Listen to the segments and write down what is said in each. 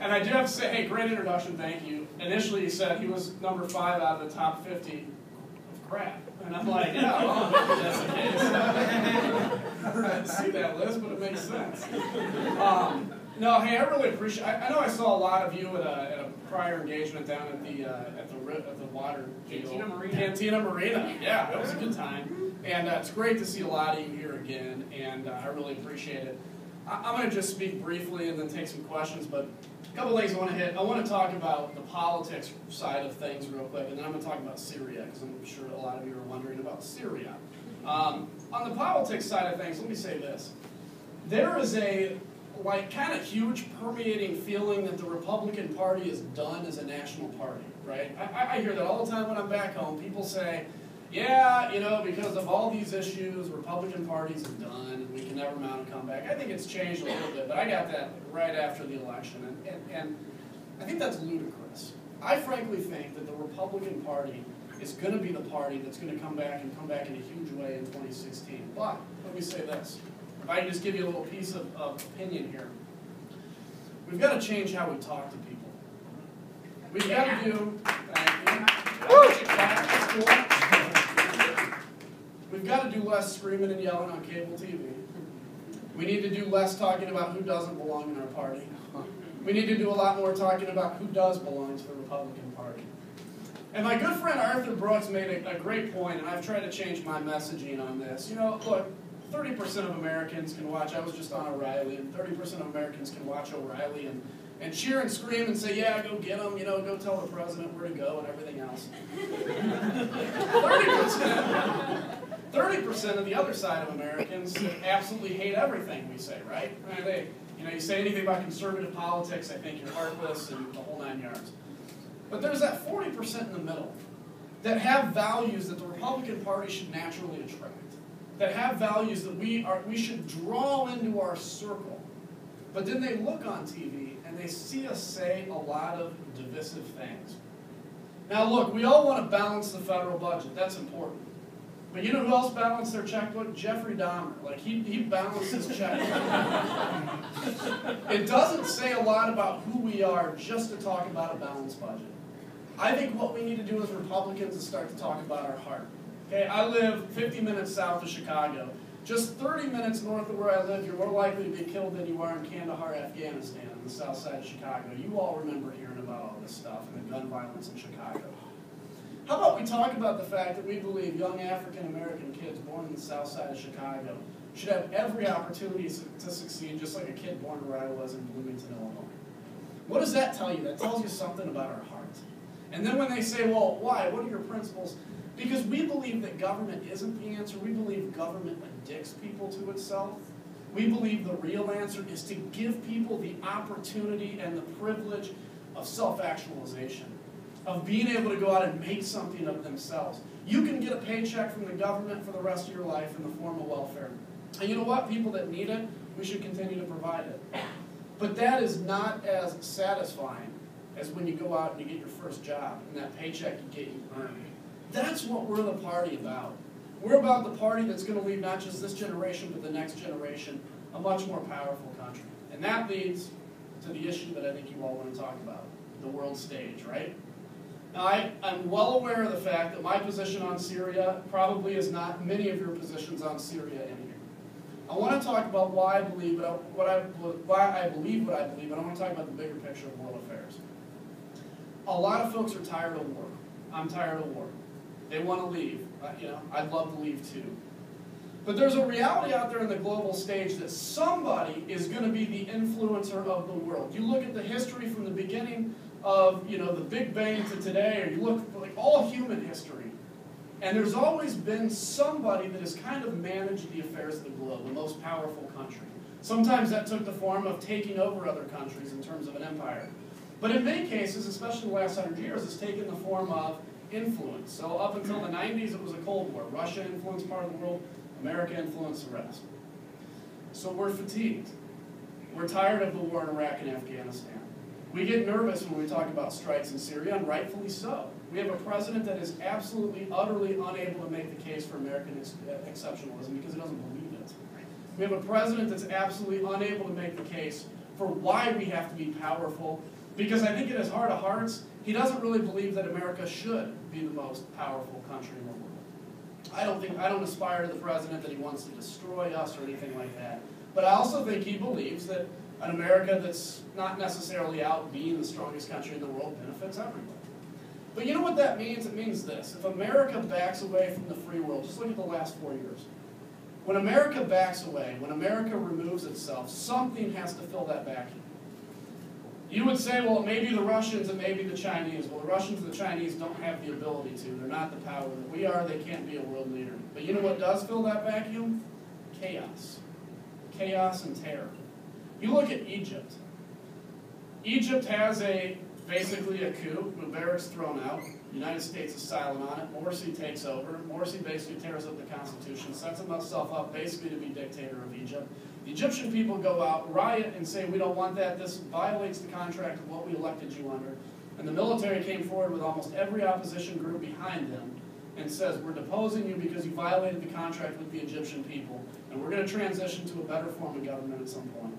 And I do have to say, hey, great introduction, thank you. Initially, he said he was number 5 out of the top 50 of crap. And I'm like, yeah, well, maybe that's the case. I didn't see that list, but it makes sense. No, hey, I really appreciate. I know I saw a lot of you at a prior engagement down at the water Cantina Marina. Cantina Marina. Yeah, that was a good time, and it's great to see a lot of you here again, and I really appreciate it. I'm going to just speak briefly and then take some questions, but a couple things I want to hit. I want to talk about the politics side of things real quick, and then I'm going to talk about Syria, because I'm sure a lot of you are wondering about Syria. On the politics side of things, let me say this. There is a kind of huge permeating feeling that the Republican Party is done as a national party, right? I hear that all the time when I'm back home. People say, yeah, you know, because of all these issues, Republican parties are done, and we can never mount a comeback. I think it's changed a little bit, but I got that right after the election, and I think that's ludicrous. I frankly think that the Republican Party is going to be the party that's going to come back in a huge way in 2016. But let me say this. If I can just give you a little piece of opinion here. We've got to change how we talk to people. We've got to do, we've got to do less screaming and yelling on cable TV. We need to do less talking about who doesn't belong in our party. We need to do a lot more talking about who does belong to the Republican Party. And my good friend Arthur Brooks made a great point, and I've tried to change my messaging on this. You know, look, 30% of Americans can watch, I was just on O'Reilly, and 30% of Americans can watch O'Reilly and cheer and scream and say, yeah, go get them, you know, go tell the president where to go and everything else. 30% of the other side of Americans absolutely hate everything we say, right? You know, you say anything about conservative politics, I think you're heartless and the whole 9 yards. But there's that 40% in the middle that have values that the Republican Party should naturally attract. That have values that we should draw into our circle. But then they look on TV and they see us say a lot of divisive things. Now look, we all want to balance the federal budget. That's important. But you know who else balanced their checkbook? Jeffrey Dahmer. Like, he balanced his checkbook. It doesn't say a lot about who we are just to talk about a balanced budget. I think what we need to do as Republicans is start to talk about our heart. Okay, I live 50 minutes south of Chicago. Just 30 minutes north of where I live, you're more likely to be killed than you are in Kandahar, Afghanistan, on the south side of Chicago. You all remember hearing about all this stuff and the gun violence in Chicago. How about we talk about the fact that we believe young African-American kids born in the south side of Chicago should have every opportunity to succeed, just like a kid born where I was in Bloomington, Illinois. What does that tell you? That tells you something about our heart. And then when they say, well, why? What are your principles? Because we believe that government isn't the answer. We believe government addicts people to itself. We believe the real answer is to give people the opportunity and the privilege of self-actualization, of being able to go out and make something of themselves. You can get a paycheck from the government for the rest of your life in the form of welfare. And you know what? People that need it, we should continue to provide it. But that is not as satisfying as when you go out and you get your first job and that paycheck you get, you earn. That's what we're the party about. We're about the party that's going to leave not just this generation, but the next generation a much more powerful country. And that leads to the issue that I think you all want to talk about, the world stage, right? Now, I'm well aware of the fact that my position on Syria probably is not many of your positions on Syria in here. I want to talk about why I believe what I believe, but I want to talk about the bigger picture of world affairs. A lot of folks are tired of war. I'm tired of war. They want to leave. You know, I'd love to leave too. But there's a reality out there in the global stage that somebody is going to be the influencer of the world. You look at the history from the beginning of, you know, the Big Bang to today, or you look at like all human history, and there's always been somebody that has kind of managed the affairs of the globe, the most powerful country. Sometimes that took the form of taking over other countries in terms of an empire. But in many cases, especially in the last 100 years, it's taken the form of influence. So up until the 90s, it was a Cold War. Russia influenced part of the world, America influenced the rest. So we're fatigued. We're tired of the war in Iraq and Afghanistan. We get nervous when we talk about strikes in Syria, and rightfully so. We have a president that is absolutely, utterly unable to make the case for American exceptionalism because he doesn't believe it. We have a president that's absolutely unable to make the case for why we have to be powerful, because I think in his heart of hearts, he doesn't really believe that America should be the most powerful country in the world. I don't aspire to the president that he wants to destroy us or anything like that. But I also think he believes that an America that's not necessarily out being the strongest country in the world benefits everybody. But you know what that means? It means this. If America backs away from the free world, just look at the last 4 years. When America backs away, when America removes itself, something has to fill that vacuum. You would say, well, maybe the Russians and maybe the Chinese. Well, the Russians and the Chinese don't have the ability to. They're not the power that we are. They can't be a world leader. But you know what does fill that vacuum? Chaos. Chaos and terror. You look at Egypt. Egypt has basically a coup. Mubarak's thrown out. The United States is silent on it. Morsi takes over. Morsi basically tears up the Constitution, sets himself up basically to be dictator of Egypt. The Egyptian people go out, riot, and say, we don't want that. This violates the contract of what we elected you under. And the military came forward with almost every opposition group behind them and says, we're deposing you because you violated the contract with the Egyptian people, and we're going to transition to a better form of government at some point.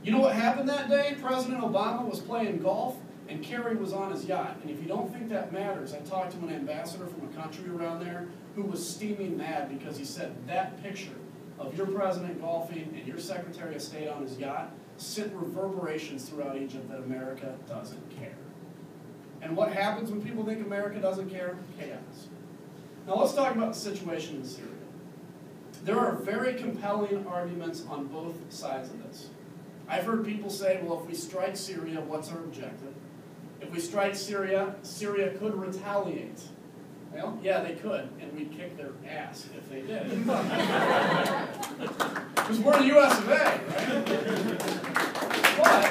You know what happened that day? President Obama was playing golf, and Kerry was on his yacht. And if you don't think that matters, I talked to an ambassador from a country around there who was steaming mad because he said that picture of your president golfing and your Secretary of State on his yacht sent reverberations throughout Egypt that America doesn't care. And what happens when people think America doesn't care? Chaos. Now let's talk about the situation in Syria. There are very compelling arguments on both sides of this. I've heard people say, well, if we strike Syria, what's our objective? If we strike Syria, Syria could retaliate. Well, yeah, they could, and we'd kick their ass if they did. Because we're the U.S. of A, right?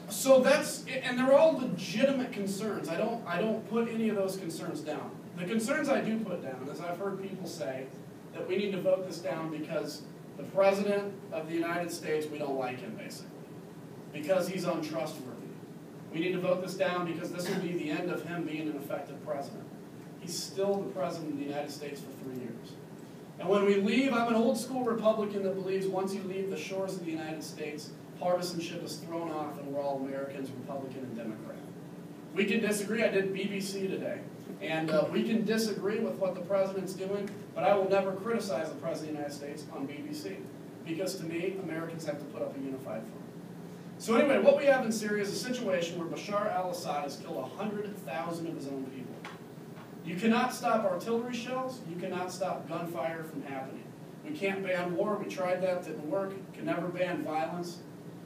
So that's, and they're all legitimate concerns. I don't put any of those concerns down. The concerns I do put down is I've heard people say that we need to vote this down because the President of the United States, we don't like him, basically, because he's untrustworthy. We need to vote this down because this will be the end of him being an effective president. He's still the President of the United States for 3 years. And when we leave, I'm an old school Republican that believes once you leave the shores of the United States, partisanship is thrown off and we're all Americans, Republican and Democrat. We can disagree. I did BBC today. And we can disagree with what the President's doing, but I will never criticize the President of the United States on BBC. Because to me, Americans have to put up a unified front. So anyway, what we have in Syria is a situation where Bashar al-Assad has killed 100,000 of his own people. You cannot stop artillery shells. You cannot stop gunfire from happening. We can't ban war. We tried that. Didn't work. Can never ban violence.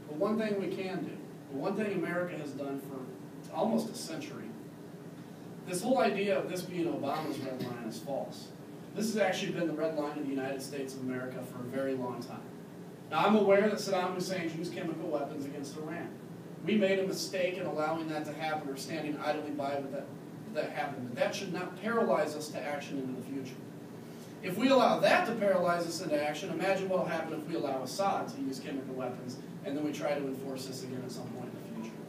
But one thing we can do, one thing America has done for almost a century, this whole idea of this being Obama's red line is false. This has actually been the red line of the United States of America for a very long time. Now, I'm aware that Saddam Hussein used chemical weapons against Iran. We made a mistake in allowing that to happen or standing idly by with that happened. But that should not paralyze us to action into the future. If we allow that to paralyze us into action, imagine what will happen if we allow Assad to use chemical weapons and then we try to enforce this again at some point in the future.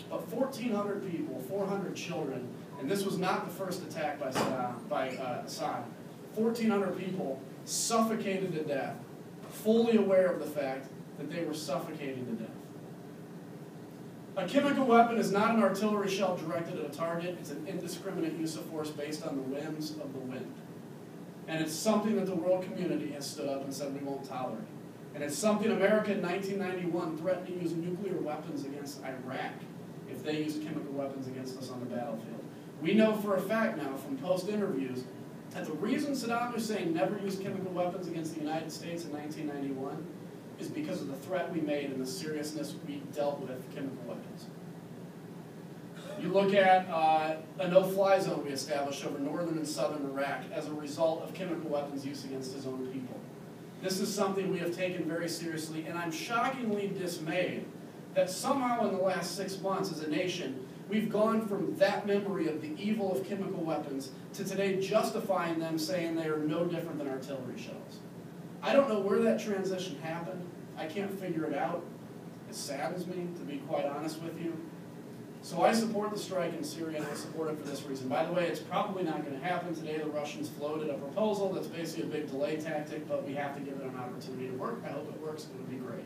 But 1,400 people, 400 children, and this was not the first attack by Assad. 1,400 people suffocated to death, fully aware of the fact that they were suffocating to death. A chemical weapon is not an artillery shell directed at a target. It's an indiscriminate use of force based on the whims of the wind. And it's something that the world community has stood up and said we won't tolerate. And it's something America in 1991 threatened to use nuclear weapons against Iraq if they used chemical weapons against us on the battlefield. We know for a fact now from post-interviews that the reason Saddam Hussein never used chemical weapons against the United States in 1991 is because of the threat we made and the seriousness we dealt with chemical weapons. You look at a no-fly zone we established over northern and southern Iraq as a result of chemical weapons use against his own people. This is something we have taken very seriously, and I'm shockingly dismayed that somehow in the last 6 months as a nation, we've gone from that memory of the evil of chemical weapons to today justifying them, saying they are no different than artillery shells. I don't know where that transition happened. I can't figure it out. It saddens me, to be quite honest with you. So I support the strike in Syria, and I support it for this reason. By the way, it's probably not going to happen today. The Russians floated a proposal that's basically a big delay tactic, but we have to give it an opportunity to work. I hope it works. It would be great.